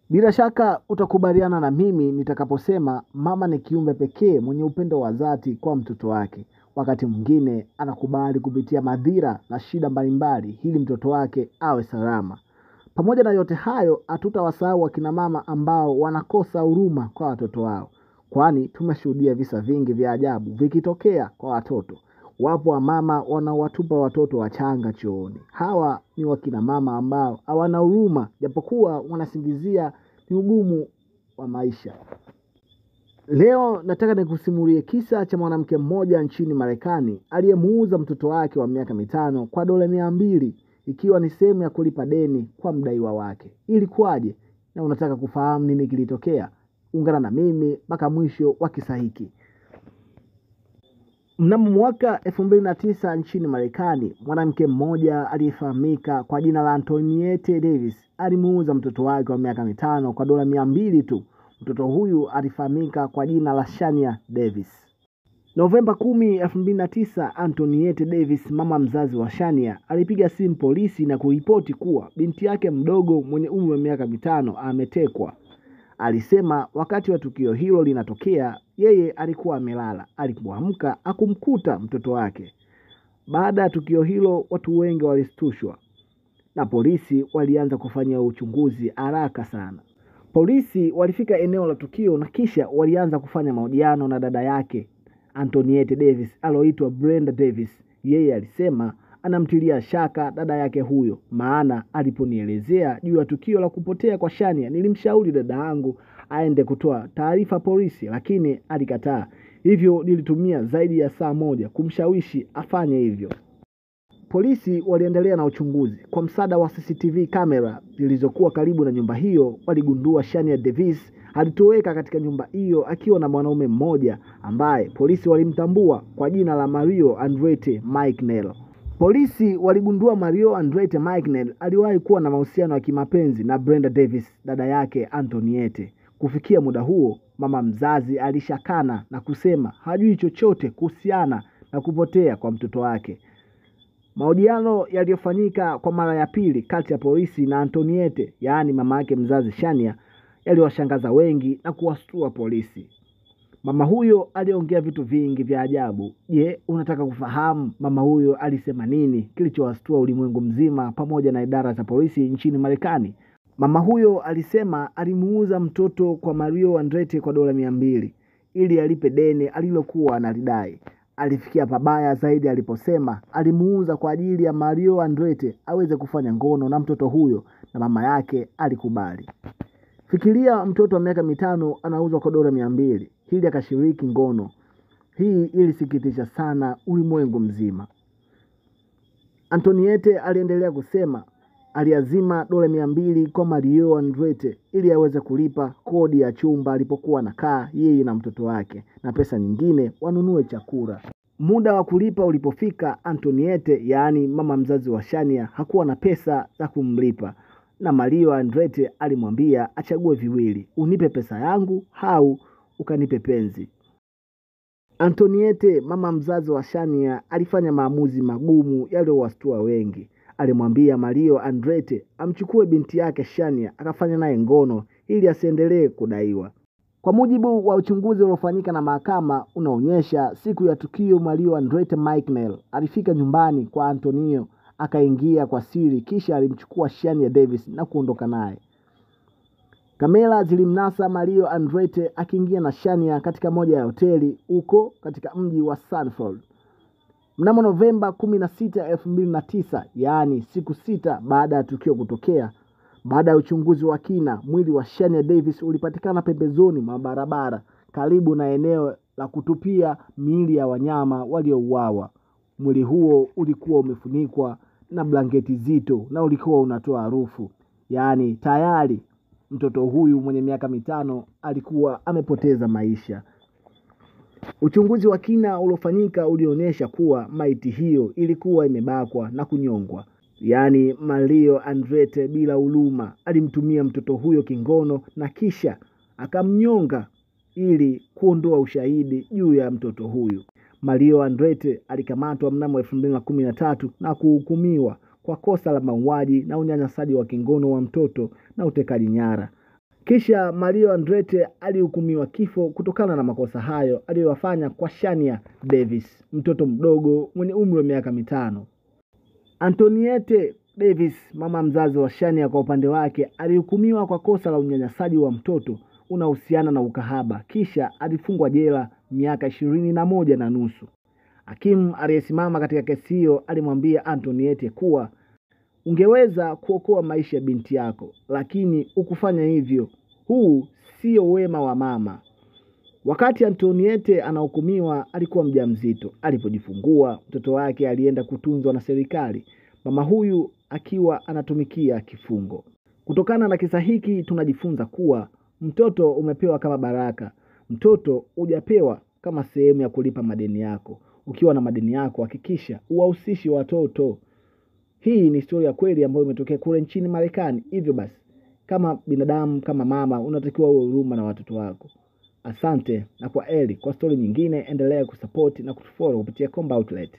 Bila shaka utakubaliana na mimi nitakaposema mama ni kiumbe pekee mwenye upendo wa dhati kwa mtoto wake. Wakati mwingine anakubali kupitia madhira na shida mbalimbali ili mtoto wake awe salama. Pamoja na yote hayo, hatutawasahau wakina mama ambao wanakosa huruma kwa watoto wao. Kwani tumeshuhudia visa vingi vya ajabu vikitokea kwa watoto. Wapo wamama wanaowatupa watoto wachanga chooni. Hawa ni wakina mama ambao hawana huruma, japokuwa wanasingizia ni ugumu wa maisha. Leo nataka nikusimulie kisa cha mwanamke mmoja nchini Marekani aliyemuuza mtoto wake wa miaka 5 kwa dola 200, ikiwa ni sehemu ya kulipa deni kwa mdaiwa wake. Ilikuwaje? Na unataka kufahamu nini kilitokea? Ungana na mimi mpaka mwisho wa kisa hiki. Mnamo mwaka 2009 nchini Marekani, mwanamke mmoja aliyefahamika kwa jina la Antoinette Davis alimuuza mtoto wake wa miaka 5 kwa dola 200 tu. Mtoto huyu alifahamika kwa jina la Shania Davis. Novemba 10, 2009, Antoinette Davis, mama mzazi wa Shania, alipiga simu polisi na kuripoti kuwa binti yake mdogo mwenye umri wa miaka 5 ametekwa. Alisema wakati wa tukio hilo linatokea, yeye alikuwa amelala. Alipoamka hakumkuta mtoto wake. Baada ya tukio hilo, watu wengi walistushwa na polisi walianza kufanya uchunguzi haraka sana. Polisi walifika eneo la tukio na kisha walianza kufanya mahojiano na dada yake Antoinette Davis aloitwa Brenda Davis. Yeye alisema anamtilia shaka dada yake huyo, maana aliponielezea juu ya tukio la kupotea kwa Shania, nilimshauri dada yangu aende kutoa taarifa polisi, lakini alikataa. Hivyo nilitumia zaidi ya saa moja kumshawishi afanye hivyo. Polisi waliendelea na uchunguzi. Kwa msaada wa CCTV kamera zilizokuwa karibu na nyumba hiyo, waligundua Shania Davis alitoweka katika nyumba hiyo akiwa na mwanaume mmoja ambaye polisi walimtambua kwa jina la Mario Andretti McNeil. Polisi waligundua Mario Andretti McNeil aliwahi kuwa na mahusiano ya kimapenzi na Brenda Davis, dada yake Antoinette. Kufikia muda huo, mama mzazi alishakana na kusema hajui chochote kuhusiana na kupotea kwa mtoto wake. Mahojiano yaliyofanyika kwa mara ya pili kati ya polisi na Antoinette, yaani mama yake mzazi Shania, yaliwashangaza wengi na kuwastua polisi. Mama huyo aliongea vitu vingi vya ajabu. Je, unataka kufahamu mama huyo alisema nini kilichowastua ulimwengu mzima pamoja na idara za polisi nchini Marekani? Mama huyo alisema alimuuza mtoto kwa Mario Andretti kwa dola 200 ili alipe deni alilokuwa analidai. Alifikia pabaya zaidi aliposema alimuuza kwa ajili ya Mario Andretti aweze kufanya ngono na mtoto huyo, na mama yake alikubali. Fikiria, mtoto wa miaka 5 anauzwa kwa dola 200 ili akashiriki ngono. Hii ilisikitisha sana ulimwengu mzima. Antoinette aliendelea kusema aliazima dola 200 kwa Mario Andretti ili aweze kulipa kodi ya chumba alipokuwa anakaa yeye na mtoto wake, na pesa nyingine wanunue chakula. Muda wa kulipa ulipofika, Antoinette, yaani mama mzazi wa Shania, hakuwa na pesa za kumlipa, na Mario Andretti alimwambia achague viwili: unipe pesa yangu au ukanipe penzi. Antoinette, mama mzazi wa Shania, alifanya maamuzi magumu yaliyowastua wengi. Alimwambia Mario Andretti amchukue binti yake Shania akafanya naye ngono ili asiendelee kudaiwa. Kwa mujibu wa uchunguzi uliofanyika na mahakama unaonyesha, siku ya tukio Mario Andretti McNeil alifika nyumbani kwa Antonio, akaingia kwa siri, kisha alimchukua Shania Davis na kuondoka naye. Kamera zilimnasa Mario Andretti akiingia na Shania katika moja ya hoteli huko katika mji wa Sanford. Mnamo Novemba 16, 2009, yaani siku 6 baada ya tukio kutokea, baada ya uchunguzi wa kina, mwili wa Shania Davis ulipatikana pembezoni mwa barabara karibu na eneo la kutupia miili ya wanyama waliouawa. Mwili huo ulikuwa umefunikwa na blanketi zito na ulikuwa unatoa harufu. Yaani tayari mtoto huyu mwenye miaka 5 alikuwa amepoteza maisha. Uchunguzi wa kina uliofanyika ulionyesha kuwa maiti hiyo ilikuwa imebakwa na kunyongwa. Yaani Mario Andretti bila huruma alimtumia mtoto huyo kingono na kisha akamnyonga ili kuondoa ushahidi juu ya mtoto huyu. Mario Andretti alikamatwa mnamo 2013 na kuhukumiwa kwa kosa la mauaji na unyanyasaji wa kingono wa mtoto na utekaji nyara. Kisha Mario Andretti alihukumiwa kifo kutokana na makosa hayo aliyofanya kwa Shania Davis, mtoto mdogo mwenye umri wa miaka 5. Antoinette Davis, mama mzazi wa Shania, kwa upande wake alihukumiwa kwa kosa la unyanyasaji wa mtoto unaohusiana na ukahaba, kisha alifungwa jela miaka 21 na nusu. Hakimu aliyesimama katika kesi hiyo alimwambia Antoinette kuwa ungeweza kuokoa maisha ya binti yako, lakini ukufanya hivyo. Huu sio wema wa mama. Wakati Antoinette anahukumiwa alikuwa mjamzito. Alipojifungua mtoto wake alienda kutunzwa na serikali, mama huyu akiwa anatumikia kifungo. Kutokana na kisa hiki tunajifunza kuwa mtoto umepewa kama baraka. Mtoto hujapewa kama sehemu ya kulipa madeni yako. Ukiwa na madeni yako hakikisha uwahusishi watoto. Hii ni historia kweli ambayo imetokea kule nchini Marekani. Hivyo basi, kama binadamu, kama mama, unatakiwa uwe huruma na watoto wako. Asante na kwa heri. Kwa story nyingine endelea kusupport na kutufollow kupitia Komba Outlet.